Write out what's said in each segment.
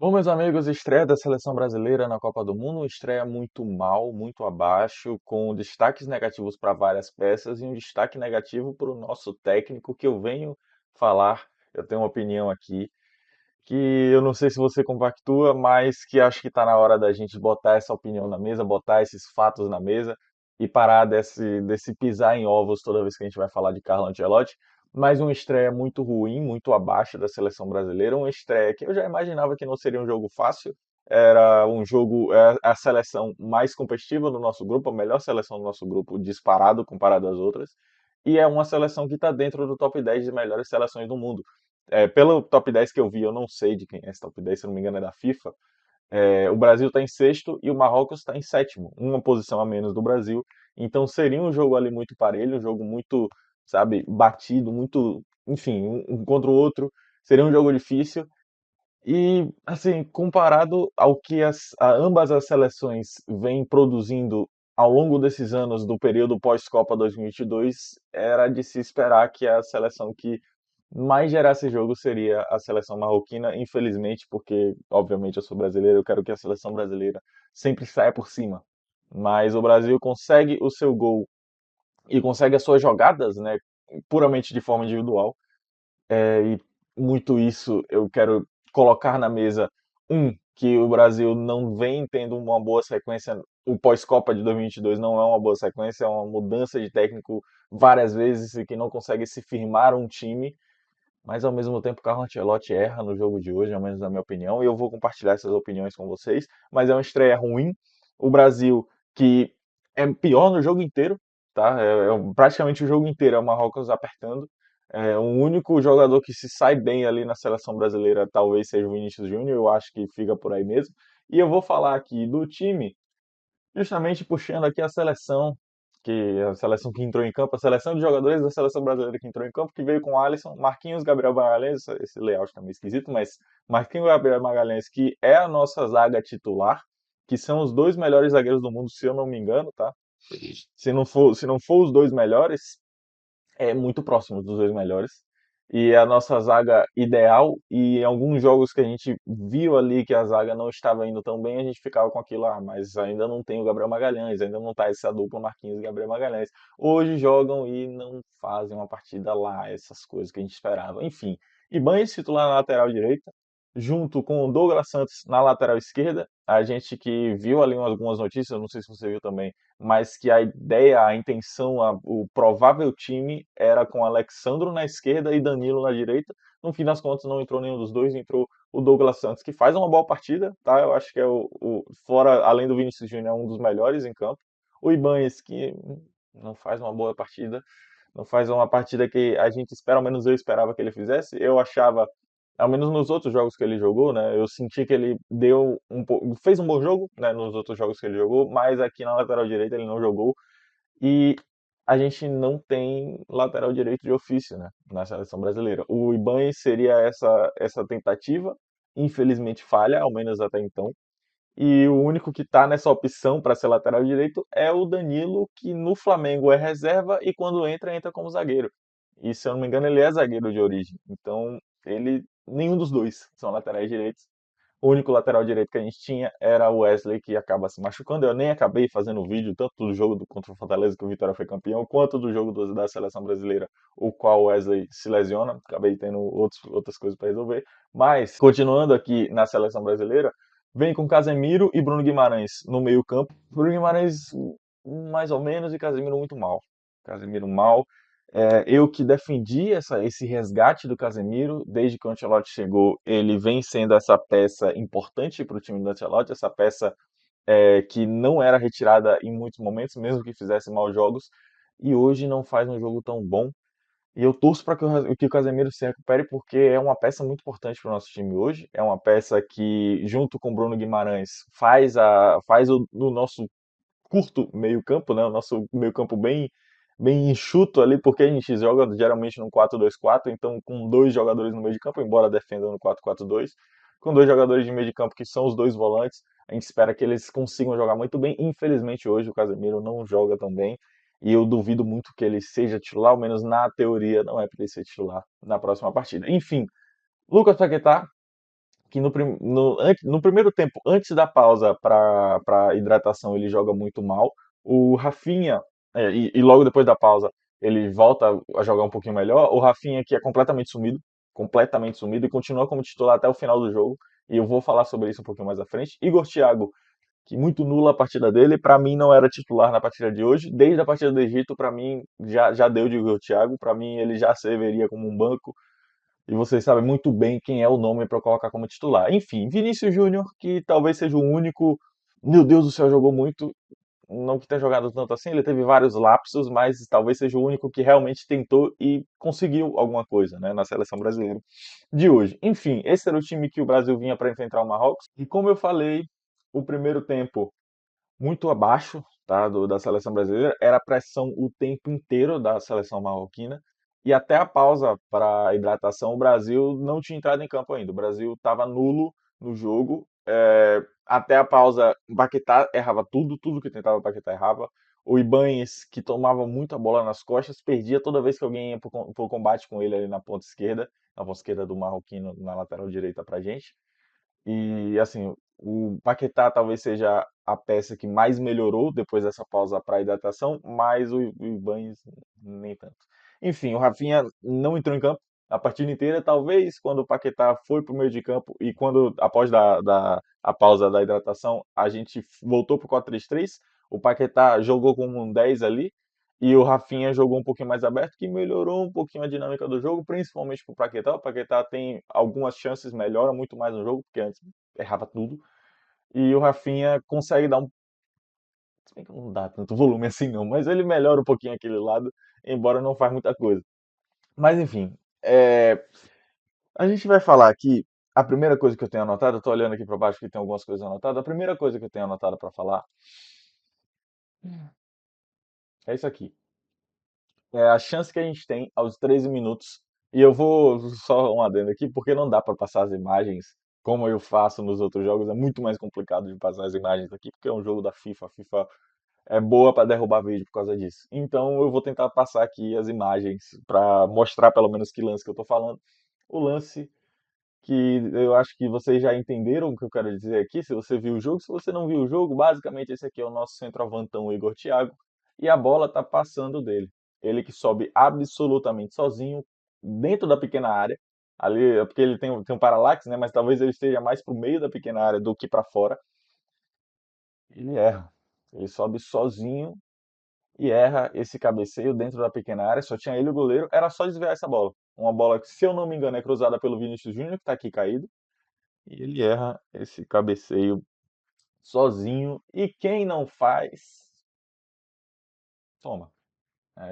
Bom, meus amigos, estreia da seleção brasileira na Copa do Mundo, estreia muito mal, muito abaixo, com destaques negativos para várias peças e um destaque negativo para o nosso técnico, que eu venho falar. Eu tenho uma opinião aqui que eu não sei se você compactua, mas que acho que está na hora da gente botar essa opinião na mesa, botar esses fatos na mesa e parar desse pisar em ovos toda vez que a gente vai falar de Carlo Ancelotti. Mais uma estreia muito ruim, muito abaixo da seleção brasileira, uma estreia que eu já imaginava que não seria um jogo fácil. Era um jogo, a seleção mais competitiva do nosso grupo, a melhor seleção do nosso grupo, disparado comparado às outras. E é uma seleção que está dentro do top 10 de melhores seleções do mundo. Pelo top 10 que eu vi, eu não sei de quem é esse top 10, se eu não me engano é da FIFA. O Brasil está em sexto e o Marrocos está em sétimo, uma posição a menos do Brasil. Então seria um jogo ali muito parelho, um jogo muito, sabe, batido, muito, enfim, um contra o outro. Seria um jogo difícil. E, assim, comparado ao que ambas as seleções vêm produzindo ao longo desses anos do período pós-Copa 2022, era de se esperar que a seleção que mais gerasse jogo seria a seleção marroquina, infelizmente, porque, obviamente, eu sou brasileiro, eu quero que a seleção brasileira sempre saia por cima. Mas o Brasil consegue o seu gol e consegue as suas jogadas, né, puramente de forma individual, e muito isso eu quero colocar na mesa. Que o Brasil não vem tendo uma boa sequência. O pós-Copa de 2022 não é uma boa sequência, é uma mudança de técnico várias vezes e que não consegue se firmar um time. Mas ao mesmo tempo, o Carlo Ancelotti erra no jogo de hoje, ao menos na minha opinião, e eu vou compartilhar essas opiniões com vocês. Mas é uma estreia ruim. O Brasil, que é pior no jogo inteiro, tá? Praticamente o jogo inteiro é o Marrocos apertando. O único jogador que se sai bem ali na seleção brasileira talvez seja o Vinícius Júnior, eu acho que fica por aí mesmo. E eu vou falar aqui do time justamente puxando aqui a seleção, que a seleção que entrou em campo, a seleção de jogadores da seleção brasileira que entrou em campo, que veio com Alisson, Marquinhos, Gabriel Magalhães, esse layout tá meio esquisito, mas Marquinhos, Gabriel Magalhães, que é a nossa zaga titular, que são os dois melhores zagueiros do mundo, se eu não me engano, tá? Se não for os dois melhores, é muito próximo dos dois melhores. E é a nossa zaga ideal, e em alguns jogos que a gente viu ali que a zaga não estava indo tão bem, a gente ficava com aquilo, mas ainda não tem o Gabriel Magalhães, ainda não tá essa dupla Marquinhos e Gabriel Magalhães. Hoje jogam e não fazem uma partida lá, essas coisas que a gente esperava. Enfim, Ibañez titular na lateral direita, junto com o Douglas Santos na lateral esquerda. A gente que viu ali algumas notícias, não sei se você viu também, mas que a ideia, a intenção, o provável time era com Alexandro na esquerda e Danilo na direita. No fim das contas, não entrou nenhum dos dois, entrou o Douglas Santos, que faz uma boa partida, tá? Eu acho que é fora, além do Vinícius Júnior, é um dos melhores em campo. O Ibañez, que não faz uma boa partida, não faz uma partida que a gente espera, ao menos eu esperava que ele fizesse. Eu achava, ao menos nos outros jogos que ele jogou, né, eu senti que ele fez um bom jogo, né, nos outros jogos que ele jogou, mas aqui na lateral direita ele não jogou e a gente não tem lateral direito de ofício, né, na seleção brasileira. O Ibañez seria essa tentativa, infelizmente falha, ao menos até então. E o único que está nessa opção para ser lateral direito é o Danilo, que no Flamengo é reserva e quando entra, entra como zagueiro. E se eu não me engano, ele é zagueiro de origem. Então, nenhum dos dois são laterais direitos. O único lateral direito que a gente tinha era o Wesley, que acaba se machucando. Eu nem acabei fazendo vídeo, tanto do jogo contra o Fortaleza, que o Vitória foi campeão, quanto do jogo da seleção brasileira, o qual o Wesley se lesiona. Acabei tendo outras coisas para resolver. Mas, continuando aqui na seleção brasileira, vem com Casemiro e Bruno Guimarães no meio-campo. Bruno Guimarães mais ou menos e Casemiro muito mal. Casemiro mal. Eu que defendi esse resgate do Casemiro, desde que o Ancelotti chegou, ele vem sendo essa peça importante para o time do Ancelotti, essa peça que não era retirada em muitos momentos, mesmo que fizesse maus jogos, e hoje não faz um jogo tão bom. E eu torço para que o Casemiro se recupere, porque é uma peça muito importante para o nosso time hoje. É uma peça que, junto com o Bruno Guimarães, faz o nosso curto meio-campo, né? O nosso meio-campo bem enxuto ali, porque a gente joga geralmente num 4-2-4, então com dois jogadores no meio de campo, embora defenda no 4-4-2, com dois jogadores de meio de campo que são os dois volantes, a gente espera que eles consigam jogar muito bem. Infelizmente hoje o Casemiro não joga tão bem, e eu duvido muito que ele seja titular, ao menos na teoria não é para ele ser titular na próxima partida. Enfim, Lucas Paquetá, que no primeiro tempo, antes da pausa para hidratação, ele joga muito mal. O Rafinha, e logo depois da pausa, ele volta a jogar um pouquinho melhor. O Rafinha, que é completamente sumido, e continua como titular até o final do jogo. E eu vou falar sobre isso um pouquinho mais à frente. Igor Thiago, que muito nula a partida dele, para mim não era titular na partida de hoje. Desde a partida do Egito, para mim já deu de Igor Thiago. Para mim ele já serviria como um banco e vocês sabem muito bem quem é o nome para colocar como titular. Enfim, Vinícius Júnior, que talvez seja o único. Meu Deus do céu, jogou muito. Não que tenha jogado tanto assim, ele teve vários lapsos, mas talvez seja o único que realmente tentou e conseguiu alguma coisa, né, na seleção brasileira de hoje. Enfim, esse era o time que o Brasil vinha para enfrentar o Marrocos. E como eu falei, o primeiro tempo muito abaixo, tá, da seleção brasileira, era pressão o tempo inteiro da seleção marroquina, e até a pausa para hidratação, o Brasil não tinha entrado em campo ainda. O Brasil estava nulo no jogo. Até a pausa, o Paquetá errava tudo que tentava o Paquetá errava. O Ibañez, que tomava muita bola nas costas, perdia toda vez que alguém ia pro combate com ele ali na ponta esquerda do marroquino, na lateral direita pra gente. E assim, o Paquetá talvez seja a peça que mais melhorou depois dessa pausa para hidratação, mas o Ibañez nem tanto. Enfim, o Rafinha não entrou em campo a partida inteira, talvez quando o Paquetá foi para o meio de campo e quando, após a pausa da hidratação, a gente voltou para o 4-3-3, o Paquetá jogou como um 10 ali, e o Rafinha jogou um pouquinho mais aberto, que melhorou um pouquinho a dinâmica do jogo, principalmente para o Paquetá. O Paquetá tem algumas chances, melhora muito mais no jogo, porque antes errava tudo. E o Rafinha consegue dar um. Se bem que não dá tanto volume assim não, mas ele melhora um pouquinho aquele lado, embora não faz muita coisa. Mas enfim, a gente vai falar aqui. A primeira coisa que eu tenho anotado, eu tô olhando aqui para baixo que tem algumas coisas anotadas. A primeira coisa que eu tenho anotado para falar é isso aqui. É a chance que a gente tem aos 13 minutos. E eu vou só um adendo aqui, porque não dá para passar as imagens como eu faço nos outros jogos. É muito mais complicado de passar as imagens aqui, porque é um jogo da FIFA. A FIFA é boa para derrubar vídeo por causa disso. Então eu vou tentar passar aqui as imagens para mostrar pelo menos que lance que eu estou falando. O lance que eu acho que vocês já entenderam o que eu quero dizer aqui, se você viu o jogo. Se você não viu o jogo, basicamente esse aqui é o nosso centroavantão Igor Thiago, e a bola está passando dele. Ele que sobe absolutamente sozinho, dentro da pequena área, ali, é porque ele tem um paralaxe, né, mas talvez ele esteja mais para o meio da pequena área do que para fora. Ele erra. Ele sobe sozinho e erra esse cabeceio dentro da pequena área. Só tinha ele e o goleiro, era só desviar essa bola. Uma bola que, se eu não me engano, é cruzada pelo Vinícius Júnior, que está aqui caído. E ele erra esse cabeceio sozinho. E quem não faz, toma.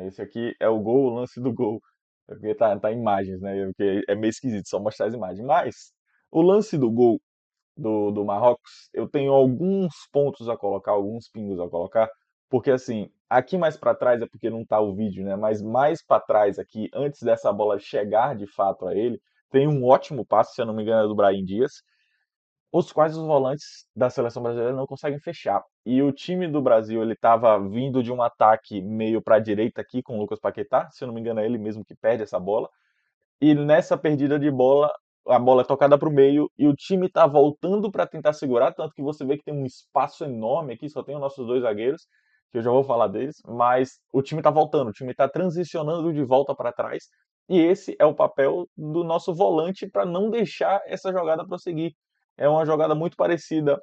Esse aqui é o gol, o lance do gol. É porque tá em imagens, né? Porque é meio esquisito só mostrar as imagens. Mas o lance do gol do Marrocos, eu tenho alguns pontos a colocar, alguns pingos a colocar. Porque assim, aqui mais para trás é porque não tá o vídeo, né? Mas mais para trás aqui, antes dessa bola chegar de fato a ele, tem um ótimo passe, se eu não me engano, é do Brahim Dias, os quais os volantes da seleção brasileira não conseguem fechar. E o time do Brasil, ele estava vindo de um ataque meio para a direita aqui com o Lucas Paquetá, se eu não me engano é ele mesmo que perde essa bola. E nessa perdida de bola, a bola é tocada para o meio e o time está voltando para tentar segurar, tanto que você vê que tem um espaço enorme aqui, só tem os nossos dois zagueiros, que eu já vou falar deles, mas o time está voltando, o time está transicionando de volta para trás, e esse é o papel do nosso volante para não deixar essa jogada prosseguir. É uma jogada muito parecida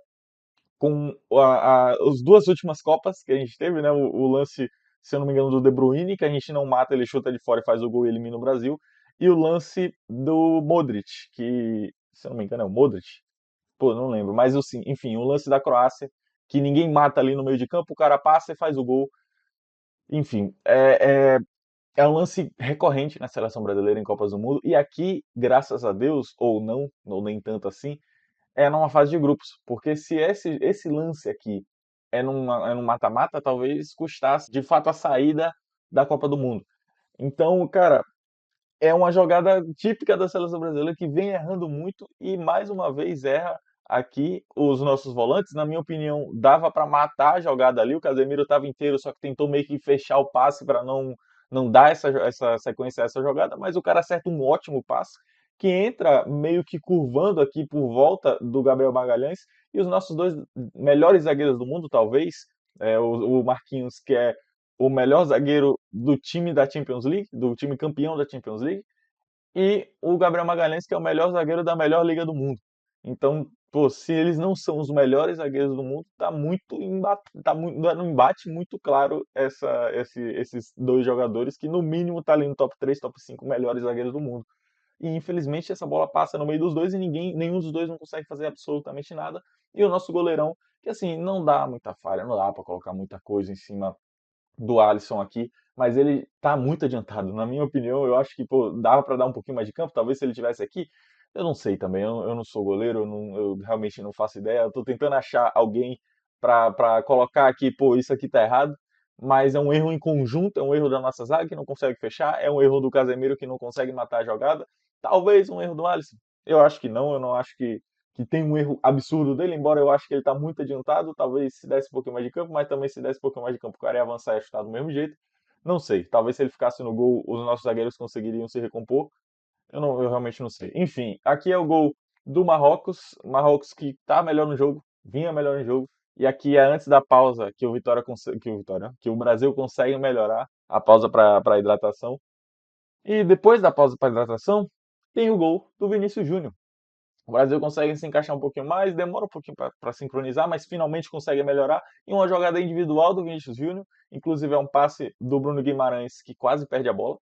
com as duas últimas Copas que a gente teve, né? O lance, se eu não me engano, do De Bruyne, que a gente não mata, ele chuta de fora e faz o gol e elimina o Brasil. E o lance do Modric, que, se eu não me engano, é o Modric? Pô, não lembro. Mas, assim, enfim, o lance da Croácia, que ninguém mata ali no meio de campo, o cara passa e faz o gol. Enfim, é um lance recorrente na seleção brasileira em Copas do Mundo. E aqui, graças a Deus, ou não, ou nem tanto assim, é numa fase de grupos, porque se esse lance aqui é num mata-mata, talvez custasse de fato a saída da Copa do Mundo. Então, cara, é uma jogada típica da seleção brasileira que vem errando muito e mais uma vez erra aqui os nossos volantes. Na minha opinião, dava para matar a jogada ali. O Casemiro estava inteiro, só que tentou meio que fechar o passe para não dar essa sequência a essa jogada, mas o cara acerta um ótimo passe que entra meio que curvando aqui por volta do Gabriel Magalhães, e os nossos dois melhores zagueiros do mundo, talvez, o Marquinhos, que é o melhor zagueiro do time da Champions League, do time campeão da Champions League, e o Gabriel Magalhães, que é o melhor zagueiro da melhor liga do mundo. Então, pô, se eles não são os melhores zagueiros do mundo, tá muito, no embate muito claro esses dois jogadores que no mínimo tá ali no top 3, top 5 melhores zagueiros do mundo. E infelizmente essa bola passa no meio dos dois e nenhum dos dois não consegue fazer absolutamente nada. E o nosso goleirão, que assim, não dá muita falha, não dá para colocar muita coisa em cima do Alisson aqui, mas ele tá muito adiantado. Na minha opinião, eu acho que pô, dava para dar um pouquinho mais de campo. Talvez se ele tivesse aqui, eu não sei também. Eu não sou goleiro, eu realmente não faço ideia. Eu tô tentando achar alguém para colocar aqui, pô, isso aqui tá errado. Mas é um erro em conjunto, é um erro da nossa zaga que não consegue fechar, é um erro do Casemiro que não consegue matar a jogada. Talvez um erro do Alisson. Eu acho que não, eu não acho que tem um erro absurdo dele, embora eu acho que ele está muito adiantado, talvez se desse um pouquinho mais de campo, mas também se desse um pouquinho mais de campo, o cara ia avançar e ia chutar do mesmo jeito. Não sei, talvez se ele ficasse no gol, os nossos zagueiros conseguiriam se recompor. Eu realmente não sei. Enfim, aqui é o gol do Marrocos que tá melhor no jogo, vinha melhor no jogo. E aqui é antes da pausa que o Brasil consegue melhorar a pausa para hidratação. E depois da pausa para hidratação, tem o gol do Vinícius Júnior. O Brasil consegue se encaixar um pouquinho mais, demora um pouquinho para sincronizar, mas finalmente consegue melhorar. E uma jogada individual do Vinícius Júnior, inclusive é um passe do Bruno Guimarães que quase perde a bola.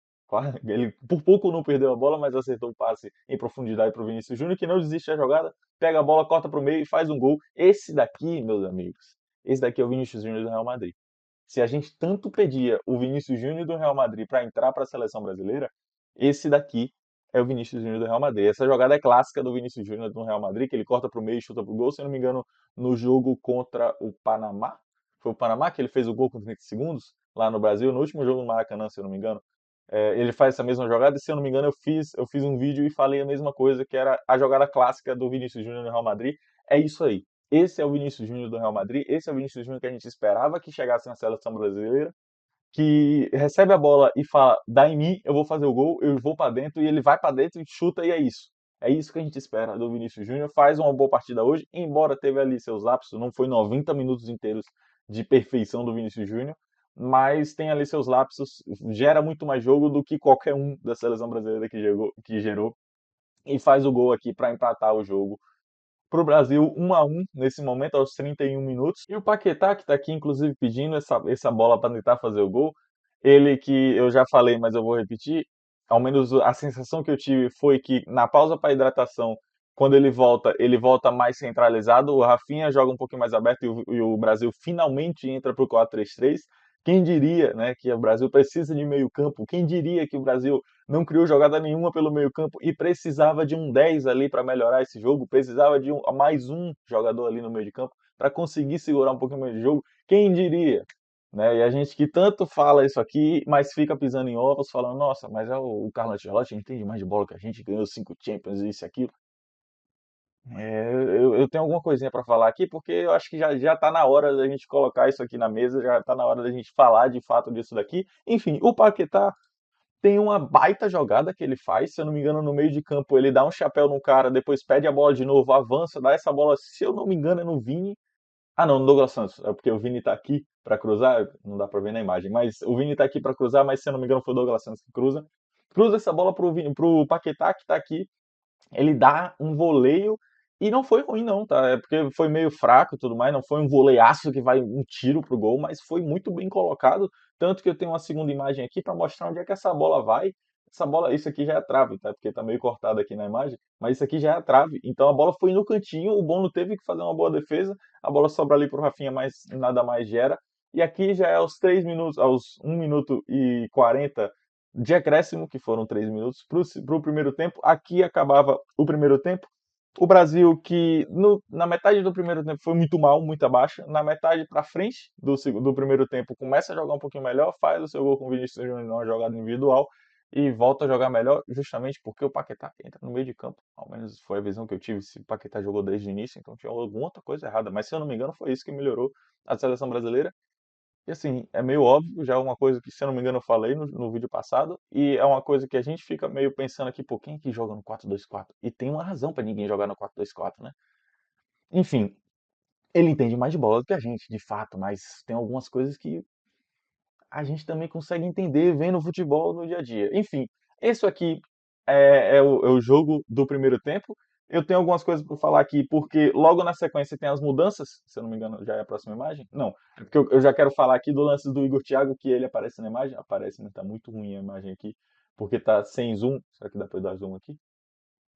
Ele por pouco não perdeu a bola, mas acertou o passe em profundidade para o Vinícius Júnior, que não desiste da jogada, pega a bola, corta para o meio e faz um gol. Esse daqui, meus amigos, esse daqui é o Vinícius Júnior do Real Madrid. Se a gente tanto pedia o Vinícius Júnior do Real Madrid para entrar para a seleção brasileira, esse daqui é o Vinícius Júnior do Real Madrid. Essa jogada é clássica do Vinícius Júnior do Real Madrid, que ele corta para o meio e chuta para o gol, se eu não me engano, no jogo contra o Panamá. Foi o Panamá que ele fez o gol com 30 segundos lá no Brasil, no último jogo no Maracanã, se eu não me engano. Ele faz essa mesma jogada e, se eu não me engano, eu fiz um vídeo e falei a mesma coisa, que era a jogada clássica do Vinícius Júnior no Real Madrid. É isso aí. Esse é o Vinícius Júnior do Real Madrid, esse é o Vinícius Júnior que a gente esperava que chegasse na seleção brasileira, que recebe a bola e fala, dá em mim, eu vou fazer o gol, eu vou para dentro, e ele vai para dentro e chuta, e é isso. É isso que a gente espera do Vinícius Júnior. Faz uma boa partida hoje, embora teve ali seus lapsos, não foi 90 minutos inteiros de perfeição do Vinícius Júnior, mas tem ali seus lapsos, gera muito mais jogo do que qualquer um da seleção brasileira que gerou e faz o gol aqui para empatar o jogo para o Brasil 1-1 nesse momento, aos 31 minutos. E o Paquetá, que está aqui, inclusive, pedindo essa bola para tentar fazer o gol. Ele que eu já falei, mas eu vou repetir. Ao menos a sensação que eu tive foi que na pausa para hidratação, quando ele volta mais centralizado. O Rafinha joga um pouquinho mais aberto e o Brasil finalmente entra para o 4-3-3. Quem diria, né, que o Brasil precisa de meio campo? Quem diria que o Brasil não criou jogada nenhuma pelo meio-campo e precisava de um 10 ali para melhorar esse jogo, precisava de mais um jogador ali no meio de campo para conseguir segurar um pouquinho mais de jogo. Quem diria? Né? E a gente que tanto fala isso aqui, mas fica pisando em ovos, falando, nossa, mas é o Carlo Ancelotti, entende mais de bola que a gente, ganhou 5 Champions, isso e aquilo. Eu tenho alguma coisinha para falar aqui, porque eu acho que já tá na hora da gente colocar isso aqui na mesa, já tá na hora da gente falar de fato disso daqui. Enfim, o Paquetá tem uma baita jogada que ele faz, se eu não me engano, no meio de campo, ele dá um chapéu no cara, depois pede a bola de novo, avança, dá essa bola, se eu não me engano, é no Vini. Ah, não, no Douglas Santos, é porque o Vini tá aqui para cruzar, não dá para ver na imagem, mas o Vini tá aqui para cruzar, mas se eu não me engano foi o Douglas Santos que cruza. Cruza essa bola pro Paquetá que tá aqui, ele dá um voleio e não foi ruim não, tá? É porque foi meio fraco e tudo mais, não foi um voleiaço que vai um tiro pro gol, mas foi muito bem colocado, tanto que eu tenho uma segunda imagem aqui para mostrar onde é que essa bola vai. Essa bola, isso aqui já é trave, tá? Porque tá meio cortado aqui na imagem, mas isso aqui já é a trave. Então a bola foi no cantinho, o Bono teve que fazer uma boa defesa, a bola sobra ali pro Rafinha, mas nada mais gera. E aqui já é aos 3 minutos, aos 1 minuto e 40 de acréscimo, que foram 3 minutos, para o primeiro tempo. Aqui acabava o primeiro tempo. O Brasil, que na metade do primeiro tempo foi muito mal, muito abaixo. Na metade para frente do primeiro tempo, começa a jogar um pouquinho melhor, faz o seu gol com o Vinícius Júnior numa jogada individual e volta a jogar melhor, justamente porque o Paquetá entra no meio de campo. Ao menos foi a visão que eu tive. Se o Paquetá jogou desde o início, então tinha alguma outra coisa errada. Mas se eu não me engano, foi isso que melhorou a seleção brasileira. E assim, é meio óbvio, já é uma coisa que, se eu não me engano, eu falei no vídeo passado, e é uma coisa que a gente fica meio pensando aqui, pô, quem é que joga no 4-2-4? E tem uma razão pra ninguém jogar no 4-2-4, né? Enfim, ele entende mais de bola do que a gente, de fato, mas tem algumas coisas que a gente também consegue entender vendo futebol no dia a dia. Enfim, isso aqui é o jogo do primeiro tempo. Eu tenho algumas coisas para falar aqui, porque logo na sequência tem as mudanças. Se eu não me engano, já é a próxima imagem? Não, é porque eu já quero falar aqui do lance do Igor Thiago, que ele aparece na imagem. Aparece, mas tá muito ruim a imagem aqui, porque tá sem zoom. Será que dá para dar zoom aqui?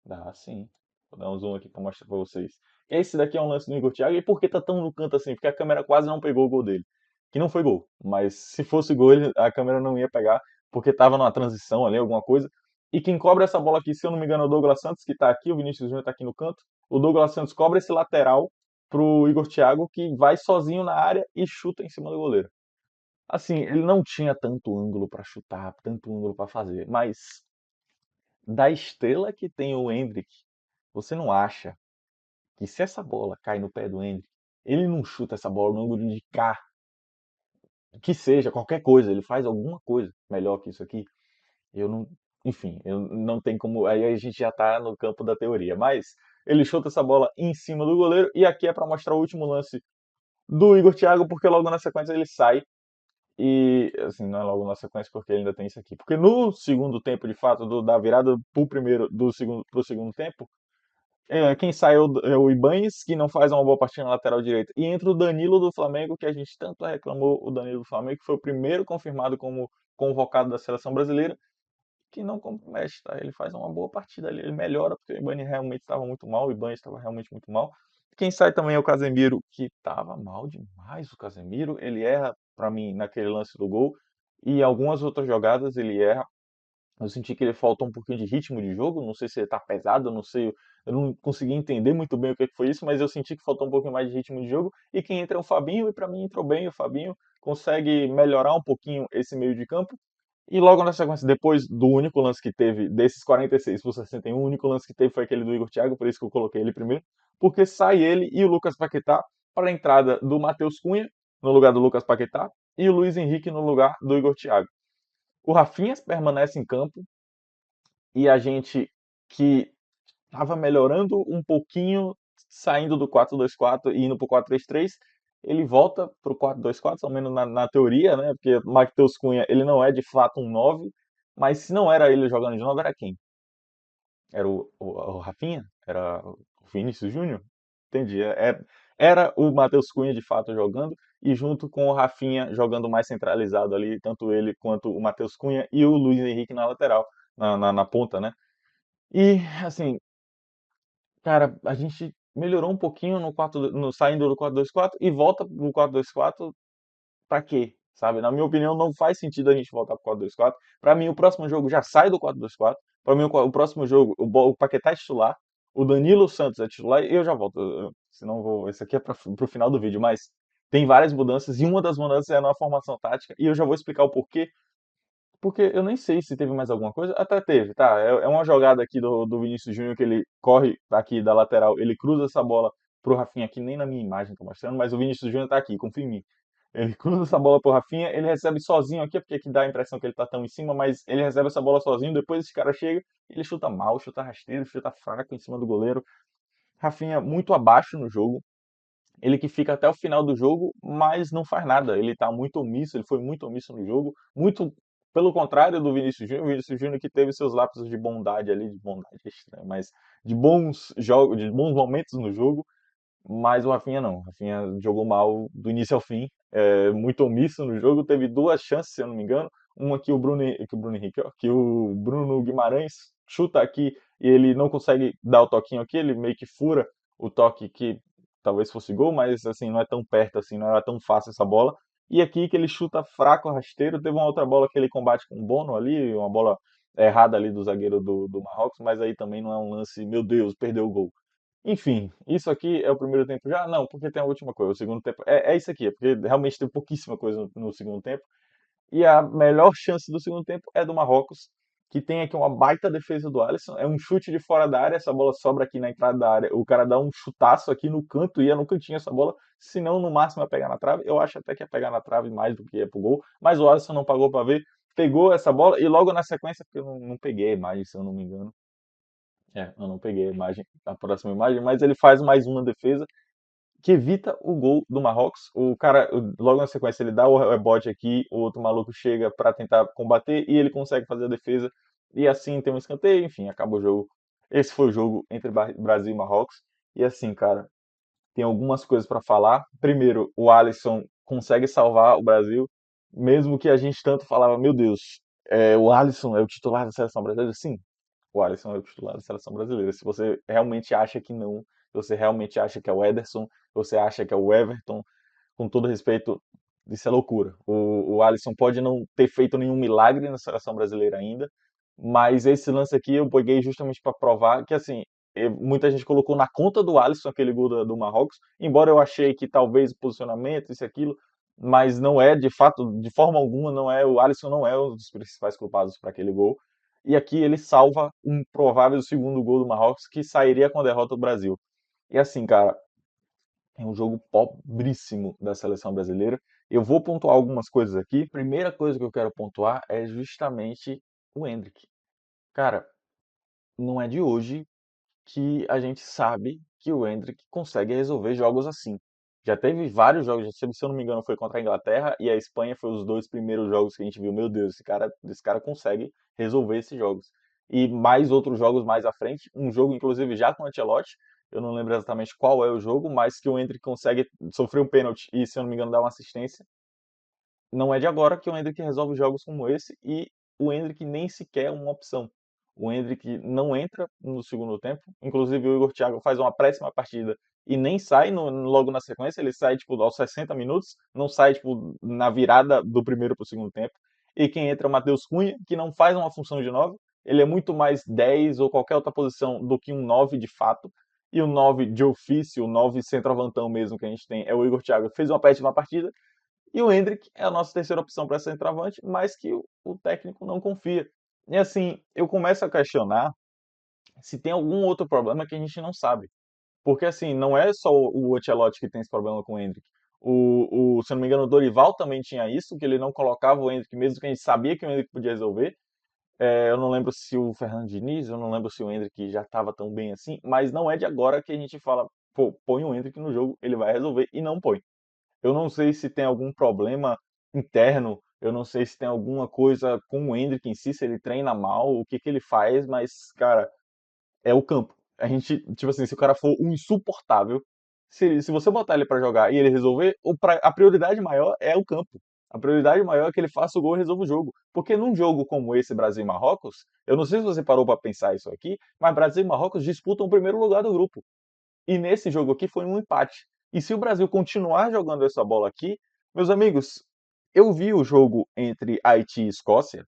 Dá sim. Vou dar um zoom aqui para mostrar para vocês. Esse daqui é um lance do Igor Thiago. E por que tá tão no canto assim? Porque a câmera quase não pegou o gol dele. Que não foi gol. Mas se fosse gol, a câmera não ia pegar. Porque tava numa transição ali, alguma coisa. E quem cobra essa bola aqui, se eu não me engano, é o Douglas Santos, que tá aqui. O Vinícius Júnior tá aqui no canto. O Douglas Santos cobra esse lateral pro Igor Thiago, que vai sozinho na área e chuta em cima do goleiro. Assim, ele não tinha tanto ângulo para chutar, tanto ângulo para fazer. Mas da estrela que tem o Endrick, você não acha que, se essa bola cai no pé do Endrick, ele não chuta essa bola no ângulo de cá, que seja, qualquer coisa, ele faz alguma coisa melhor que isso aqui? Eu não, enfim, eu não tem como, aí a gente já tá no campo da teoria, mas ele chuta essa bola em cima do goleiro, e aqui é para mostrar o último lance do Igor Thiago, porque logo na sequência ele sai. E assim, não é logo na sequência, porque ainda tem isso aqui. Porque no segundo tempo, de fato, da virada pro primeiro, do segundo pro segundo tempo, quem sai é o Ibañez, que não faz uma boa partida na lateral direita. E entra o Danilo do Flamengo, que a gente tanto reclamou, o Danilo do Flamengo, que foi o primeiro confirmado como convocado da seleção brasileira, que não compromete, tá? Ele faz uma boa partida ali, ele melhora, porque o Ibañez realmente estava muito mal, o Ibañez estava realmente muito mal. Quem sai também é o Casemiro, que estava mal demais o Casemiro. Ele erra, para mim, naquele lance do gol. E algumas outras jogadas ele erra. Eu senti que ele faltou um pouquinho de ritmo de jogo, não sei se ele tá pesado, não sei, eu não consegui entender muito bem o que foi isso, mas eu senti que faltou um pouquinho mais de ritmo de jogo. E quem entra é o Fabinho, e para mim entrou bem o Fabinho, consegue melhorar um pouquinho esse meio de campo. E logo na sequência, depois do único lance que teve, desses 46 por 61, o único lance que teve foi aquele do Igor Thiago, por isso que eu coloquei ele primeiro, porque sai ele e o Lucas Paquetá para a entrada do Matheus Cunha, no lugar do Lucas Paquetá, e o Luiz Henrique no lugar do Igor Thiago. O Rafinha permanece em campo, e a gente que estava melhorando um pouquinho, saindo do 4-2-4 e indo para o 4-3-3, ele volta para o 4-2-4, ao menos na teoria, né? Porque o Matheus Cunha, ele não é de fato um 9, mas se não era ele jogando de 9, era quem? Era o Rafinha? Era o Vinícius Júnior? Entendi. Era o Matheus Cunha de fato jogando, e junto com o Rafinha jogando mais centralizado ali, tanto ele quanto o Matheus Cunha e o Luiz Henrique na lateral, na ponta, né? E, assim, cara, a gente melhorou um pouquinho no 4, no saindo do 4-2-4 e volta pro 4-2-4 pra quê? Sabe? Na minha opinião, não faz sentido a gente voltar pro 4-2-4. Pra mim, o próximo jogo já sai do 4-2-4. Pra mim, o próximo jogo, o Paquetá é titular, o Danilo Santos é titular e eu já volto. Senão eu vou. Isso aqui é pro final do vídeo, mas tem várias mudanças e uma das mudanças é na formação tática e eu já vou explicar o porquê, porque eu nem sei se teve mais alguma coisa. Até teve, tá? É uma jogada aqui do Vinícius Júnior que ele corre aqui da lateral, ele cruza essa bola pro Rafinha, aqui nem na minha imagem tá mostrando, mas o Vinícius Júnior tá aqui, confia em mim. Ele cruza essa bola pro Rafinha, ele recebe sozinho aqui, porque aqui dá a impressão que ele tá tão em cima, mas ele recebe essa bola sozinho, depois esse cara chega, ele chuta mal, chuta rasteiro, chuta fraco em cima do goleiro. Rafinha muito abaixo no jogo, ele que fica até o final do jogo, mas não faz nada. Ele tá muito omisso, ele foi muito omisso no jogo, muito pelo contrário do Vinícius Júnior. O Vinícius Júnior que teve seus lapsos de bondade ali, de bondade é estranho, mas de bons jogos, de bons momentos no jogo, mas o Rafinha não. O Rafinha jogou mal do início ao fim, muito omisso no jogo, teve duas chances, se eu não me engano. Uma que o Bruno Henrique, ó, que o Bruno Guimarães chuta aqui e ele não consegue dar o toquinho aqui, ele meio que fura o toque que talvez fosse gol, mas assim, não é tão perto assim, não era tão fácil essa bola. E aqui que ele chuta fraco, rasteiro, teve uma outra bola que ele combate com o Bono ali, uma bola errada ali do zagueiro do Marrocos, mas aí também não é um lance, meu Deus, perdeu o gol. Enfim, isso aqui é o primeiro tempo já? Não, porque tem a última coisa. O segundo tempo é isso aqui, é porque realmente tem pouquíssima coisa no segundo tempo. E a melhor chance do segundo tempo é do Marrocos, que tem aqui uma baita defesa do Alisson, é um chute de fora da área, essa bola sobra aqui na entrada da área, o cara dá um chutaço aqui no canto, ia no cantinho essa bola, se não, no máximo ia pegar na trave, eu acho até que ia pegar na trave mais do que ia pro gol, mas o Alisson não pagou para ver, pegou essa bola e logo na sequência, porque eu não peguei a imagem, se eu não me engano, eu não peguei a imagem, a próxima imagem, mas ele faz mais uma defesa, que evita o gol do Marrocos. O cara, logo na sequência, ele dá o rebote aqui, o outro maluco chega para tentar combater e ele consegue fazer a defesa. E assim tem um escanteio, enfim, acaba o jogo. Esse foi o jogo entre Brasil e Marrocos. E assim, cara, tem algumas coisas para falar. Primeiro, o Alisson consegue salvar o Brasil, mesmo que a gente tanto falava, meu Deus, o Alisson é o titular da seleção brasileira. Sim, o Alisson é o titular da seleção brasileira. Se você realmente acha que não, se você realmente acha que é o Ederson, se você acha que é o Everton, com todo respeito, isso é loucura. O Alisson pode não ter feito nenhum milagre na seleção brasileira ainda, mas esse lance aqui eu peguei justamente para provar que, assim, muita gente colocou na conta do Alisson aquele gol do Marrocos, embora eu achei que talvez o posicionamento, isso e aquilo, mas não é, de fato, de forma alguma, não é, o Alisson não é um dos principais culpados para aquele gol. E aqui ele salva um provável segundo gol do Marrocos que sairia com a derrota do Brasil. E assim, cara, é um jogo pobríssimo da seleção brasileira. Eu vou pontuar algumas coisas aqui. Primeira coisa que eu quero pontuar é justamente o Endrick. Cara, não é de hoje que a gente sabe que o Endrick consegue resolver jogos assim. Já teve vários jogos, se eu não me engano, foi contra a Inglaterra e a Espanha foi os dois primeiros jogos que a gente viu. Meu Deus, esse cara consegue resolver esses jogos. E mais outros jogos mais à frente, um jogo inclusive já com o Ancelotti, eu não lembro exatamente qual é o jogo, mas que o Endrick consegue sofrer um pênalti e, se eu não me engano, dar uma assistência. Não é de agora que o Endrick resolve jogos como esse e o Endrick nem sequer é uma opção. O Endrick não entra no segundo tempo, inclusive o Igor Thiago faz uma péssima partida e nem sai logo na sequência, ele sai tipo aos 60 minutos, não sai tipo na virada do primeiro para o segundo tempo. E quem entra é o Matheus Cunha, que não faz uma função de 9, ele é muito mais 10 ou qualquer outra posição do que um 9 de fato. E o 9 de ofício, o 9 centroavantão mesmo que a gente tem, é o Igor Thiago, fez uma péssima partida, e o Endrick é a nossa terceira opção para centroavante, mas que o técnico não confia. E assim, eu começo a questionar se tem algum outro problema que a gente não sabe. Porque assim, não é só o Ancelotti que tem esse problema com o Endrick. Se eu não me engano, o Dorival também tinha isso, que ele não colocava o Endrick, mesmo que a gente sabia que o Endrick podia resolver. Eu não lembro se o Fernando Diniz, eu não lembro se o Endrick já estava tão bem assim, mas não é de agora que a gente fala, pô, põe o Endrick no jogo, ele vai resolver, e não põe. Eu não sei se tem algum problema interno, eu não sei se tem alguma coisa com o Endrick em si, se ele treina mal, o que que ele faz, mas, cara, é o campo. A gente, tipo assim, se o cara for um insuportável, se você botar ele pra jogar e ele resolver, a prioridade maior é o campo. A prioridade maior é que ele faça o gol e resolva o jogo. Porque num jogo como esse, Brasil e Marrocos, eu não sei se você parou pra pensar isso aqui, mas Brasil e Marrocos disputam o primeiro lugar do grupo. E nesse jogo aqui foi um empate. E se o Brasil continuar jogando essa bola aqui, meus amigos, eu vi o jogo entre Haiti e Escócia,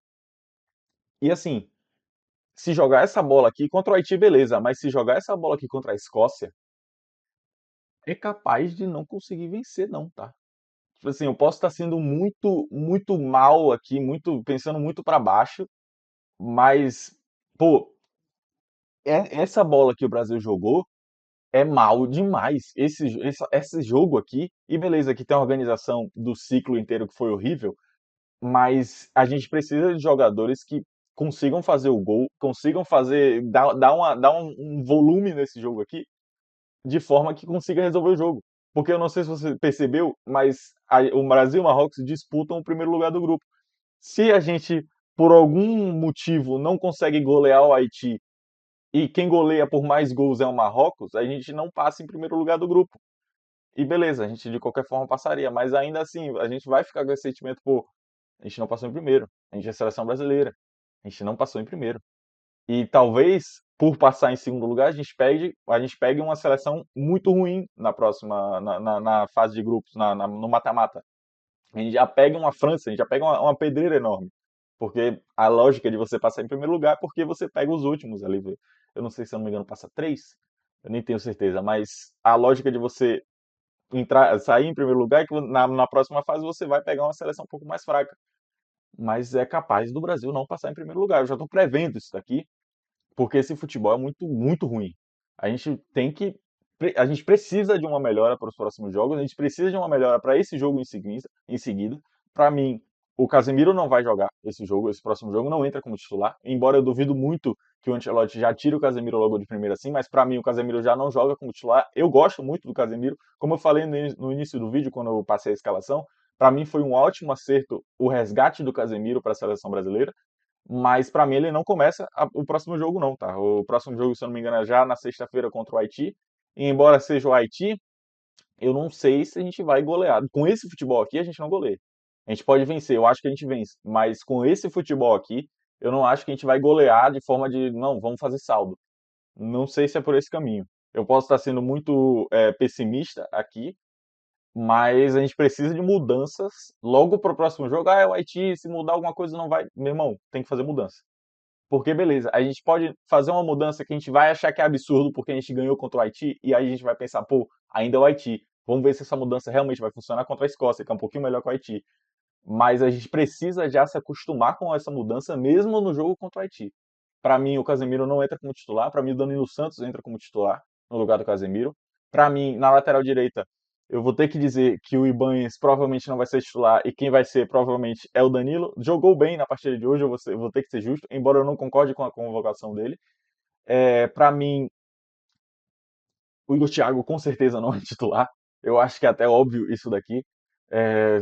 e assim, se jogar essa bola aqui contra o Haiti, beleza, mas se jogar essa bola aqui contra a Escócia, é capaz de não conseguir vencer, não, tá? Tipo assim, eu posso estar sendo muito, muito mal aqui, muito pensando muito para baixo, mas, pô, essa bola que o Brasil jogou é mal demais. Esse jogo aqui, e beleza, que tem a organização do ciclo inteiro que foi horrível, mas a gente precisa de jogadores que consigam fazer o gol, consigam fazer, dar um volume nesse jogo aqui, de forma que consiga resolver o jogo. Porque eu não sei se você percebeu, mas o Brasil e o Marrocos disputam o primeiro lugar do grupo. Se a gente, por algum motivo, não consegue golear o Haiti e quem goleia por mais gols é o Marrocos, a gente não passa em primeiro lugar do grupo. E beleza, a gente de qualquer forma passaria, mas ainda assim, a gente vai ficar com esse sentimento, pô, a gente não passou em primeiro, a gente é seleção brasileira, a gente não passou em primeiro. E talvez, por passar em segundo lugar, a gente pegue uma seleção muito ruim na próxima, na fase de grupos, no mata-mata. A gente já pega uma França, a gente já pega uma pedreira enorme. Porque a lógica de você passar em primeiro lugar é porque você pega os últimos ali. Eu não sei se eu não me engano, passa três. Eu nem tenho certeza, mas a lógica de você sair em primeiro lugar é que na próxima fase você vai pegar uma seleção um pouco mais fraca. mas é capaz do Brasil não passar em primeiro lugar. Eu já estou prevendo isso daqui, porque esse futebol é muito, muito ruim. A gente tem que. A gente precisa de uma melhora para os próximos jogos, a gente precisa de uma melhora para esse jogo em seguida. Para mim, o Casemiro não vai jogar esse jogo, esse próximo jogo, não entra como titular. Embora eu duvido muito que o Ancelotti já tire o Casemiro logo de primeira assim, mas para mim o Casemiro já não joga como titular. Eu gosto muito do Casemiro, como eu falei no início do vídeo, quando eu passei a escalação. Para mim foi um ótimo acerto o resgate do Casemiro para a seleção brasileira. Mas pra mim ele não começa o próximo jogo, não, tá? O próximo jogo, se eu não me engano, é já na sexta-feira contra o Haiti. E embora seja o Haiti, eu não sei se a gente vai golear. Com esse futebol aqui, a gente não goleia. A gente pode vencer, eu acho que a gente vence. Mas com esse futebol aqui, eu não acho que a gente vai golear de forma de, não, vamos fazer saldo. Não sei se é por esse caminho. Eu posso estar sendo muito pessimista aqui, mas a gente precisa de mudanças logo pro próximo jogo. Ah, é o Haiti, se mudar alguma coisa não vai. Meu irmão, tem que fazer mudança. Porque, beleza, a gente pode fazer uma mudança que a gente vai achar que é absurdo porque a gente ganhou contra o Haiti, e aí a gente vai pensar, pô, ainda é o Haiti. Vamos ver se essa mudança realmente vai funcionar contra a Escócia, que é um pouquinho melhor que o Haiti. Mas a gente precisa já se acostumar com essa mudança, mesmo no jogo contra o Haiti. Para mim, o Casemiro não entra como titular. Para mim, o Danilo Santos entra como titular no lugar do Casemiro. Para mim, na lateral direita, eu vou ter que dizer que o Ibanez provavelmente não vai ser titular e quem vai ser provavelmente é o Danilo. Jogou bem na partida de hoje, eu vou ter que ser justo, embora eu não concorde com a convocação dele. Para mim, o Igor Thiago com certeza não é titular. Eu acho que é até óbvio isso daqui.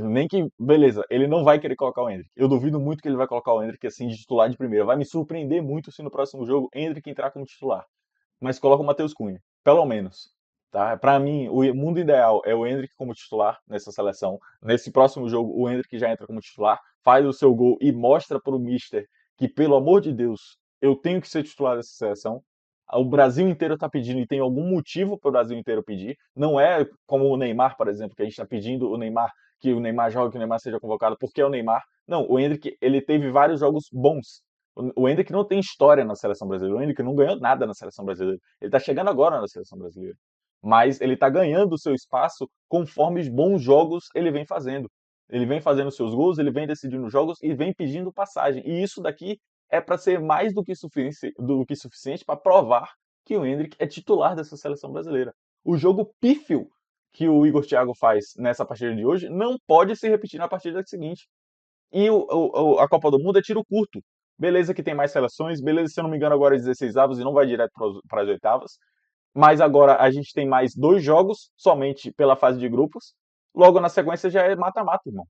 Nem que, beleza, ele não vai querer colocar o Endrick. Eu duvido muito que ele vai colocar o Endrick assim de titular de primeira. Vai me surpreender muito se no próximo jogo Endrick entrar como titular. Mas coloca o Matheus Cunha, pelo menos. Tá? Para mim, o mundo ideal é o Endrick como titular nessa seleção. Nesse próximo jogo, o Endrick já entra como titular, faz o seu gol e mostra para o Mister que, pelo amor de Deus, eu tenho que ser titular dessa seleção. O Brasil inteiro está pedindo e tem algum motivo para o Brasil inteiro pedir. Não é como o Neymar, por exemplo, que a gente está pedindo que o Neymar jogue, que o Neymar seja convocado porque é o Neymar. Não, o Endrick ele teve vários jogos bons. O Endrick não tem história na seleção brasileira. O Endrick não ganhou nada na seleção brasileira. Ele está chegando agora na seleção brasileira. Mas ele está ganhando o seu espaço conforme os bons jogos ele vem fazendo. Ele vem fazendo seus gols, ele vem decidindo jogos e vem pedindo passagem. E isso daqui é para ser mais do que suficiente para provar que o Endrick é titular dessa seleção brasileira. O jogo pífio que o Igor Thiago faz nessa partida de hoje não pode se repetir na partida seguinte. E a Copa do Mundo é tiro curto. Beleza que tem mais seleções, beleza, se eu não me engano, agora é 16 avos e não vai direto para as oitavas. Mas agora a gente tem mais dois jogos somente pela fase de grupos. Logo na sequência já é mata-mata, irmão.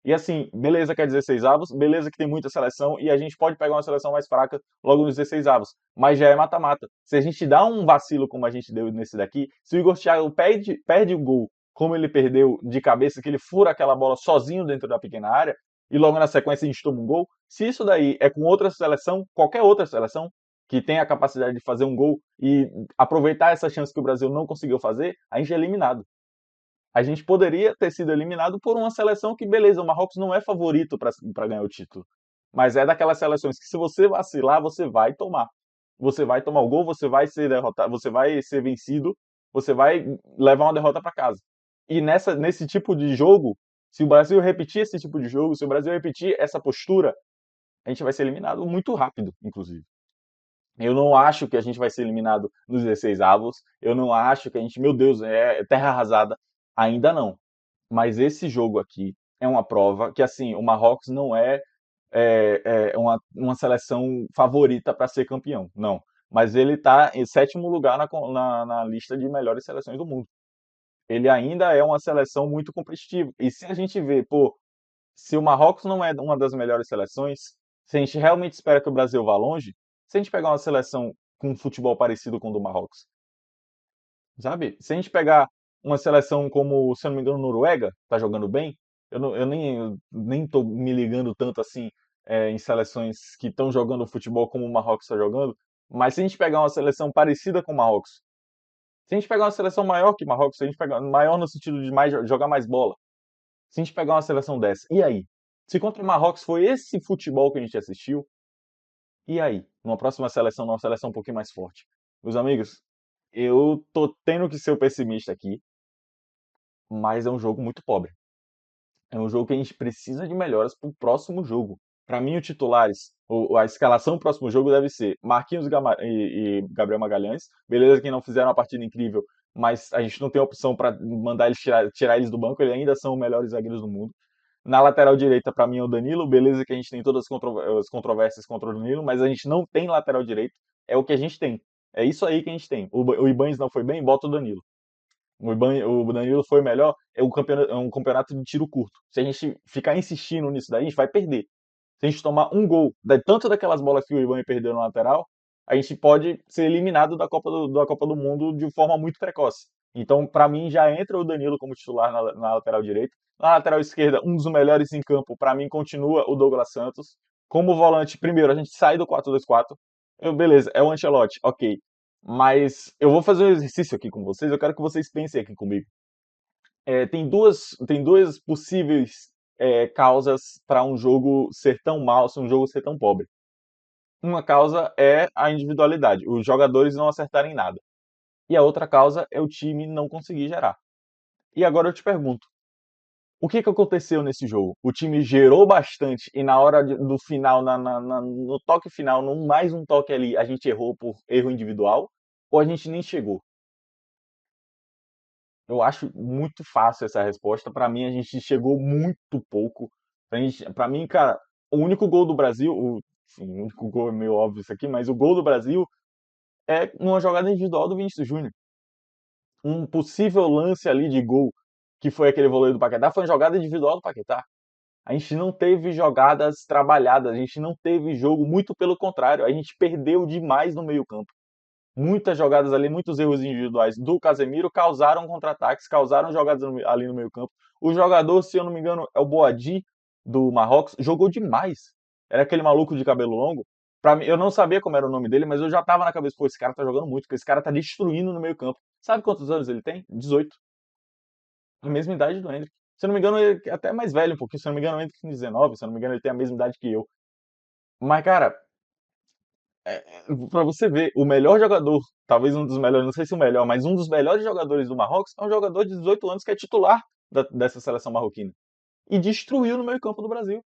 E assim, beleza que é 16 avos, beleza que tem muita seleção e a gente pode pegar uma seleção mais fraca logo nos 16 avos, mas já é mata-mata. Se a gente dá um vacilo como a gente deu nesse daqui, se o Igor Thiago perde o gol como ele perdeu de cabeça, que ele fura aquela bola sozinho dentro da pequena área, e logo na sequência a gente toma um gol, se isso daí é com outra seleção, qualquer outra seleção, que tem a capacidade de fazer um gol e aproveitar essa chance que o Brasil não conseguiu fazer, a gente é eliminado. A gente poderia ter sido eliminado por uma seleção que, beleza, o Marrocos não é favorito para ganhar o título. Mas é daquelas seleções que, se você vacilar, você vai tomar. Você vai tomar o gol, você vai ser derrotado, você vai ser vencido, você vai levar uma derrota para casa. E nesse tipo de jogo, se o Brasil repetir esse tipo de jogo, se o Brasil repetir essa postura, a gente vai ser eliminado muito rápido, inclusive. Eu não acho que a gente vai ser eliminado nos 16 avos. Eu não acho que a gente, meu Deus, é terra arrasada. Ainda não. Mas esse jogo aqui é uma prova que, assim, o Marrocos não é uma seleção favorita para ser campeão, não. Mas ele está em sétimo lugar na lista de melhores seleções do mundo. Ele ainda é uma seleção muito competitiva. E se a gente vê, pô, se o Marrocos não é uma das melhores seleções, se a gente realmente espera que o Brasil vá longe, se a gente pegar uma seleção com um futebol parecido com o do Marrocos, sabe? Se a gente pegar uma seleção como, se eu não me engano, Noruega, tá jogando bem, eu nem tô me ligando tanto assim em seleções que estão jogando futebol como o Marrocos está jogando, mas se a gente pegar uma seleção parecida com o Marrocos, se a gente pegar uma seleção maior que o Marrocos, se a gente pegar maior no sentido de jogar mais bola, se a gente pegar uma seleção dessa, e aí? Se contra o Marrocos foi esse futebol que a gente assistiu, e aí? Numa próxima seleção, numa seleção um pouquinho mais forte. Meus amigos, eu tô tendo que ser o pessimista aqui, mas é um jogo muito pobre. É um jogo que a gente precisa de melhoras para o próximo jogo. Para mim, os titulares, a escalação do próximo jogo deve ser Marquinhos e Gabriel Magalhães. Beleza que não fizeram uma partida incrível, mas a gente não tem opção para mandar eles tirar eles do banco, eles ainda são os melhores zagueiros do mundo. Na lateral direita, para mim, é o Danilo. Beleza que a gente tem todas as controvérsias contra o Danilo, mas a gente não tem lateral direito. É o que a gente tem. É isso aí que a gente tem. O Ibanes não foi bem, bota o Danilo. O Danilo foi melhor, é um campeonato de tiro curto. Se a gente ficar insistindo nisso daí, a gente vai perder. Se a gente tomar um gol, tanto daquelas bolas que o Ivan perdeu no lateral, a gente pode ser eliminado da Copa do Mundo de forma muito precoce. Então, para mim, já entra o Danilo como titular na lateral direita. Na lateral esquerda, um dos melhores em campo, para mim, continua o Douglas Santos. Como volante, primeiro, a gente sai do 4-2-4. Beleza, é o Ancelotti, ok. Mas eu vou fazer um exercício aqui com vocês, eu quero que vocês pensem aqui comigo. Tem duas possíveis causas para um jogo ser tão mal, se um jogo ser tão pobre. Uma causa é a individualidade, os jogadores não acertarem nada. E a outra causa é o time não conseguir gerar. E agora eu te pergunto, o que aconteceu nesse jogo? O time gerou bastante e na hora do final, no toque final, no mais um toque ali, a gente errou por erro individual? Ou a gente nem chegou? Eu acho muito fácil essa resposta. Para mim, a gente chegou muito pouco. Para mim, cara, o único gol do Brasil, enfim, o único gol é meio óbvio isso aqui, mas o gol do Brasil é uma jogada individual do Vinícius Júnior. Um possível lance ali de gol, que foi aquele voleio do Paquetá, foi uma jogada individual do Paquetá. A gente não teve jogadas trabalhadas, a gente não teve jogo, muito pelo contrário, a gente perdeu demais no meio-campo. Muitas jogadas ali, muitos erros individuais do Casemiro causaram contra-ataques, causaram jogadas ali no meio-campo. O jogador, se eu não me engano, é o Boadi do Marrocos, jogou demais. Era aquele maluco de cabelo longo. Pra mim, eu não sabia como era o nome dele, mas eu já tava na cabeça, pô, esse cara tá jogando muito, porque esse cara tá destruindo no meio-campo. Sabe quantos anos ele tem? 18. A mesma idade do Hendrick. Se eu não me engano, ele é até mais velho um pouquinho. Se eu não me engano, o Hendrick tem 19. Se eu não me engano, ele tem a mesma idade que eu. Mas, cara, para você ver, o melhor jogador, talvez um dos melhores, não sei se o melhor, mas um dos melhores jogadores do Marrocos é um jogador de 18 anos que é titular dessa seleção marroquina. E destruiu no meio-campo do Brasil.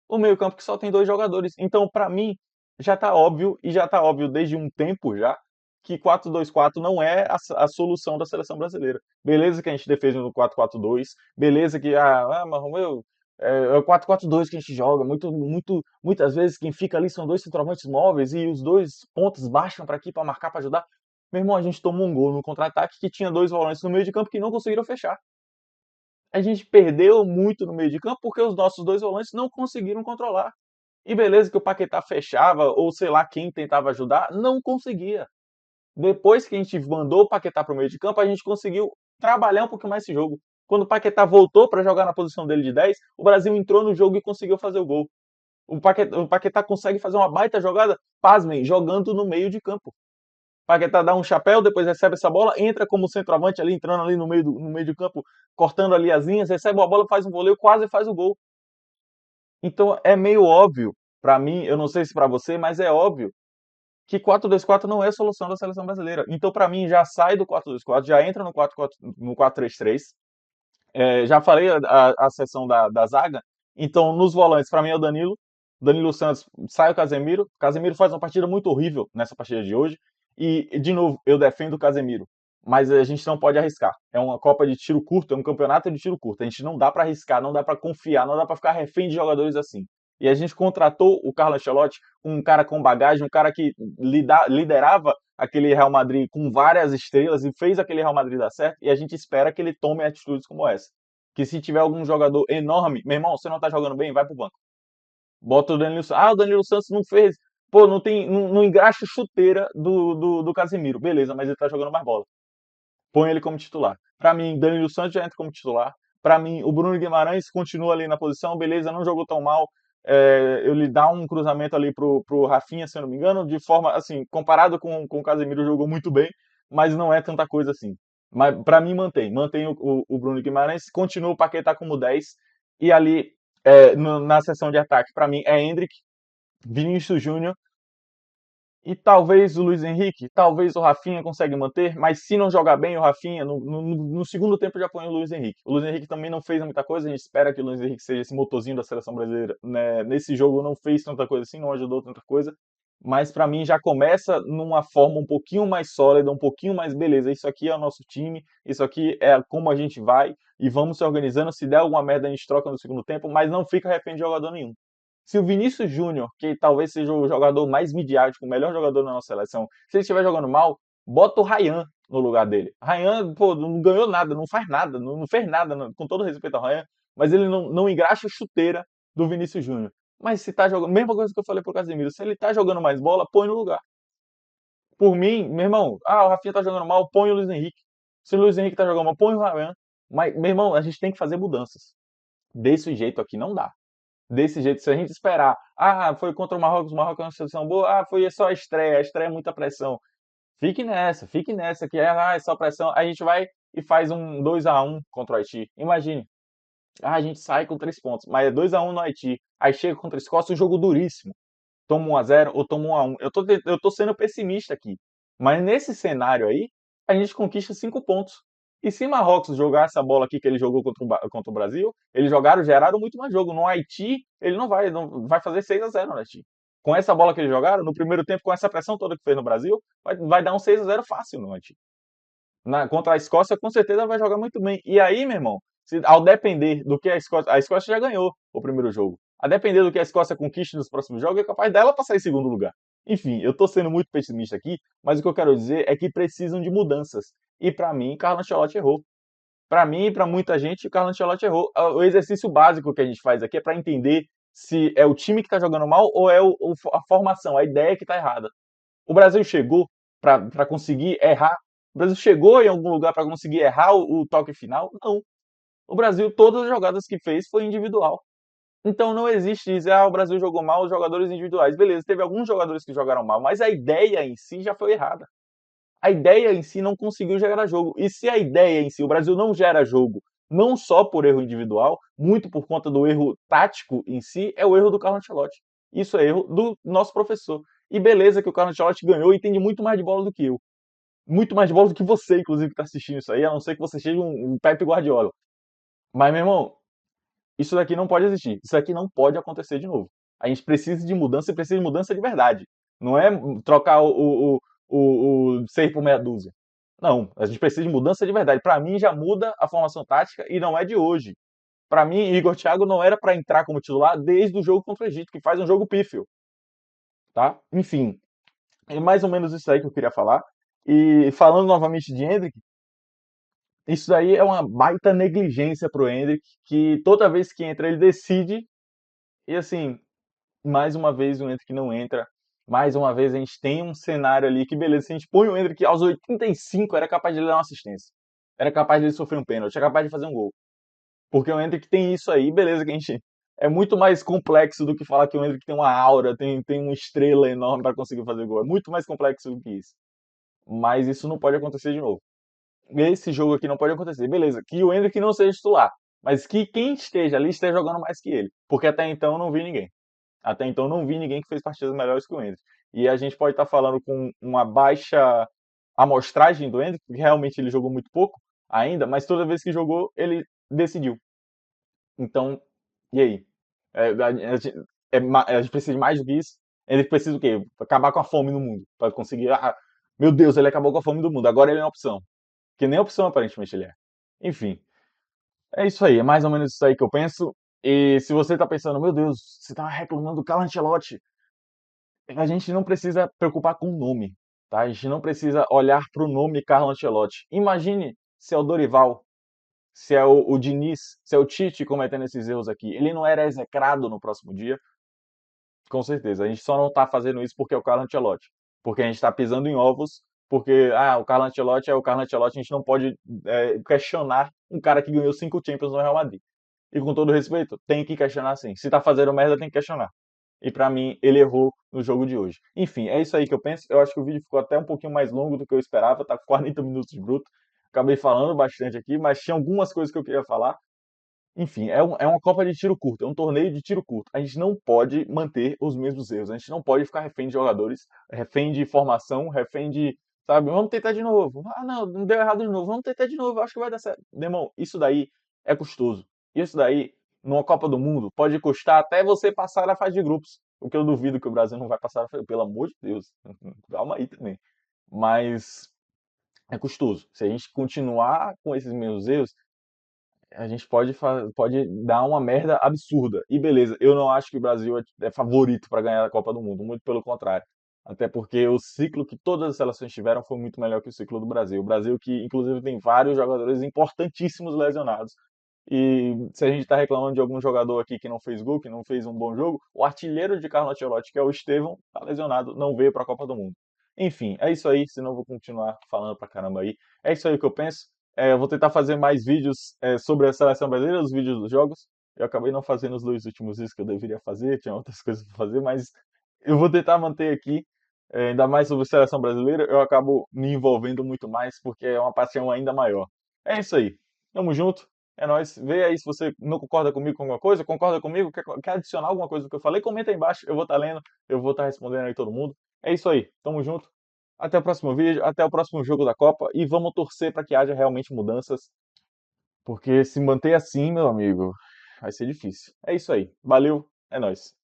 O meio-campo que só tem dois jogadores. Então, para mim, já tá óbvio, e já tá óbvio desde um tempo já, que 4-2-4 não é a solução da seleção brasileira. Beleza que a gente defende no 4-4-2, beleza que, mas Romeu, é o 4-4-2 que a gente joga, muitas vezes quem fica ali são dois centroavantes móveis e os dois pontos baixam para aqui para marcar, para ajudar. Meu irmão, a gente tomou um gol no contra-ataque que tinha dois volantes no meio de campo que não conseguiram fechar. A gente perdeu muito no meio de campo porque os nossos dois volantes não conseguiram controlar. E beleza que o Paquetá fechava, ou sei lá quem tentava ajudar, não conseguia. Depois que a gente mandou o Paquetá para o meio de campo, a gente conseguiu trabalhar um pouquinho mais esse jogo. Quando o Paquetá voltou para jogar na posição dele de 10, o Brasil entrou no jogo e conseguiu fazer o gol. O Paquetá consegue fazer uma baita jogada, pasmem, jogando no meio de campo. O Paquetá dá um chapéu, depois recebe essa bola, entra como centroavante ali, entrando ali no meio de campo, cortando ali as linhas, recebe a bola, faz um voleio, quase faz o gol. Então é meio óbvio, para mim, eu não sei se para você, mas é óbvio que 4-2-4 não é a solução da seleção brasileira. Então, para mim, já sai do 4-2-4, já entra no 4-4, no 4-3-3. Já falei a seção da zaga. Então, nos volantes, para mim é o Danilo. Danilo Santos, sai o Casemiro. Casemiro faz uma partida muito horrível nessa partida de hoje. E, de novo, eu defendo o Casemiro. Mas a gente não pode arriscar. É uma Copa de tiro curto, é um campeonato de tiro curto. A gente não dá para arriscar, não dá para confiar, não dá para ficar refém de jogadores assim. E a gente contratou o Carlo Ancelotti, um cara com bagagem, um cara que liderava aquele Real Madrid com várias estrelas e fez aquele Real Madrid dar certo, e a gente espera que ele tome atitudes como essa. Que se tiver algum jogador enorme, meu irmão, você não tá jogando bem, vai pro banco. Bota o Danilo Santos. O Danilo Santos não fez. Pô, não engraxa chuteira do Casemiro. Beleza, mas ele tá jogando mais bola. Põe ele como titular. Para mim, Danilo Santos já entra como titular. Para mim, o Bruno Guimarães continua ali na posição, beleza, não jogou tão mal. Ele dá um cruzamento ali pro Rafinha, se eu não me engano, de forma, assim, comparado com o Casemiro, jogou muito bem, mas não é tanta coisa assim. Mas para mim, mantém o Bruno Guimarães, continua o Paquetá como 10, e ali na seção de ataque, para mim, é Hendrick, Vinícius Júnior E talvez o Luiz Henrique, talvez o Rafinha consegue manter, mas se não jogar bem o Rafinha, no segundo tempo já põe o Luiz Henrique. O Luiz Henrique também não fez muita coisa, a gente espera que o Luiz Henrique seja esse motorzinho da seleção brasileira. Né? Nesse jogo não fez tanta coisa assim, não ajudou tanta coisa, mas para mim já começa numa forma um pouquinho mais sólida, um pouquinho mais beleza. Isso aqui é o nosso time, isso aqui é como a gente vai e vamos se organizando. Se der alguma merda, a gente troca no segundo tempo, mas não fica refém de jogador nenhum. Se o Vinícius Júnior, que talvez seja o jogador mais midiático, o melhor jogador da nossa seleção, se ele estiver jogando mal, bota o Ryan no lugar dele. Ryan, pô, não ganhou nada, não faz nada, não fez nada, com todo respeito ao Ryan, mas ele não engraxa a chuteira do Vinícius Júnior. Mas se tá jogando, mesma coisa que eu falei pro Casemiro, se ele tá jogando mais bola, põe no lugar. Por mim, meu irmão, o Rafinha tá jogando mal, põe o Luiz Henrique. Se o Luiz Henrique tá jogando mal, põe o Ryan. Mas, meu irmão, a gente tem que fazer mudanças. Desse jeito aqui não dá. Desse jeito, se a gente esperar, foi contra o Marrocos é uma seleção boa, foi só a estreia é muita pressão. Fique nessa, que é só pressão. A gente vai e faz um 2-1 contra o Haiti. Imagine, a gente sai com 3 pontos, mas é 2-1 no Haiti. Aí chega contra a Escócia, um jogo duríssimo. Toma 1-0 ou toma 1-1. Eu tô sendo pessimista aqui. Mas nesse cenário aí, a gente conquista 5 pontos. E se Marrocos jogar essa bola aqui que ele jogou contra o Brasil, eles geraram muito mais jogo. No Haiti, ele não vai fazer 6-0 no Haiti. Com essa bola que eles jogaram, no primeiro tempo, com essa pressão toda que fez no Brasil, vai dar um 6-0 fácil no Haiti. Contra a Escócia, com certeza vai jogar muito bem. E aí, meu irmão, ao depender do que a Escócia já ganhou o primeiro jogo. A depender do que a Escócia conquiste nos próximos jogos, é capaz dela passar em segundo lugar. Enfim, eu tô sendo muito pessimista aqui, mas o que eu quero dizer é que precisam de mudanças. E para mim, Carlo Ancelotti errou. Para mim e para muita gente, o Carlo Ancelotti errou. O exercício básico que a gente faz aqui é para entender se é o time que está jogando mal ou é a formação, a ideia que está errada. O Brasil chegou para conseguir errar. O Brasil chegou em algum lugar para conseguir errar o toque final? Não. O Brasil, todas as jogadas que fez foi individual. Então não existe dizer, o Brasil jogou mal os jogadores individuais. Beleza, teve alguns jogadores que jogaram mal, mas a ideia em si já foi errada. A ideia em si não conseguiu gerar jogo. E se a ideia em si, o Brasil não gera jogo, não só por erro individual, muito por conta do erro tático em si, é o erro do Carlo Ancelotti. Isso é erro do nosso professor. E beleza que o Carlo Ancelotti ganhou e entende muito mais de bola do que eu. Muito mais de bola do que você, inclusive, que está assistindo isso aí, a não ser que você seja um Pepe Guardiola. Mas, meu irmão, isso daqui não pode existir. Isso aqui não pode acontecer de novo. A gente precisa de mudança e precisa de mudança de verdade. Não é trocar o 6 por meia dúzia. Não, a gente precisa de mudança de verdade. Para mim já muda a formação tática e não é de hoje. Para mim, Igor Thiago não era para entrar como titular desde o jogo contra o Egito, que faz um jogo pífio, tá? Enfim, é mais ou menos isso aí que eu queria falar. E falando novamente de Hendrick, isso daí é uma baita negligência pro Hendrick, que toda vez que entra ele decide, e assim, mais uma vez o Hendrick não entra. Mais uma vez a gente tem um cenário ali que, beleza, se a gente põe o Hendrick aos 85, era capaz de ele dar uma assistência. Era capaz de ele sofrer um pênalti, era capaz de fazer um gol. Porque o Hendrick tem isso aí, beleza, que a gente. É muito mais complexo do que falar que o Hendrick tem uma aura, tem uma estrela enorme para conseguir fazer gol. É muito mais complexo do que isso. Mas isso não pode acontecer de novo. Esse jogo aqui não pode acontecer. Beleza, que o Hendrick não seja titular. Mas que quem esteja ali esteja jogando mais que ele. Porque até então eu não vi ninguém. Até então não vi ninguém que fez partidas melhores que o Hendrick. E a gente pode estar falando com uma baixa amostragem do Hendrick, porque realmente ele jogou muito pouco ainda, mas toda vez que jogou, ele decidiu. Então, e aí? A gente precisa de mais do que isso? Ele precisa o quê? Acabar com a fome no mundo. Para conseguir. Meu Deus, ele acabou com a fome do mundo. Agora ele é uma opção. Que nem opção, aparentemente, ele é. Enfim, é isso aí. É mais ou menos isso aí que eu penso. E se você tá pensando, meu Deus, você tá reclamando do Carlo Ancelotti, a gente não precisa preocupar com o nome, tá? A gente não precisa olhar para o nome Carlo Ancelotti. Imagine se é o Dorival, se é o Diniz, se é o Tite cometendo esses erros aqui. Ele não era execrado no próximo dia? Com certeza. A gente só não está fazendo isso porque é o Carlo Ancelotti. Porque a gente está pisando em ovos, porque o Carlo Ancelotti é o Carlo Ancelotti, a gente não pode questionar um cara que ganhou 5 Champions no Real Madrid. E com todo respeito, tem que questionar sim. Se tá fazendo merda, tem que questionar. E pra mim, ele errou no jogo de hoje. Enfim, é isso aí que eu penso. Eu acho que o vídeo ficou até um pouquinho mais longo do que eu esperava, tá com 40 minutos de bruto. Acabei falando bastante aqui, mas tinha algumas coisas que eu queria falar. Enfim, é uma Copa de tiro curto, é um torneio de tiro curto. A gente não pode manter os mesmos erros, a gente não pode ficar refém de jogadores, refém de formação, refém de, sabe, vamos tentar de novo. Ah, não, não deu errado de novo, vamos tentar de novo, acho que vai dar certo. Meu irmão, isso daí é custoso. Isso daí, numa Copa do Mundo, pode custar até você passar na fase de grupos. O que eu duvido que o Brasil não vai passar, pelo amor de Deus. Calma aí também. Mas é custoso. Se a gente continuar com esses mesmos erros, a gente pode dar uma merda absurda. E beleza, eu não acho que o Brasil é favorito para ganhar a Copa do Mundo, muito pelo contrário. Até porque o ciclo que todas as seleções tiveram foi muito melhor que o ciclo do Brasil. O Brasil que, inclusive, tem vários jogadores importantíssimos lesionados. E se a gente está reclamando de algum jogador aqui que não fez gol, que não fez um bom jogo, o artilheiro de Carlo Ancelotti, que é o Estevão, está lesionado, não veio para a Copa do Mundo. Enfim, é isso aí, senão eu vou continuar falando pra caramba aí. É isso aí que eu penso. Eu vou tentar fazer mais vídeos sobre a seleção brasileira, os vídeos dos jogos. Eu acabei não fazendo os dois últimos vídeos que eu deveria fazer, tinha outras coisas para fazer, mas eu vou tentar manter aqui, ainda mais sobre a seleção brasileira, eu acabo me envolvendo muito mais porque é uma paixão ainda maior. É isso aí. Tamo junto. É nóis. Vê aí se você não concorda comigo com alguma coisa, concorda comigo, quer adicionar alguma coisa do que eu falei, comenta aí embaixo, eu vou estar lendo, eu vou estar respondendo aí todo mundo. É isso aí. Tamo junto. Até o próximo vídeo, até o próximo jogo da Copa e vamos torcer para que haja realmente mudanças, porque se manter assim, meu amigo, vai ser difícil. É isso aí. Valeu, é nóis.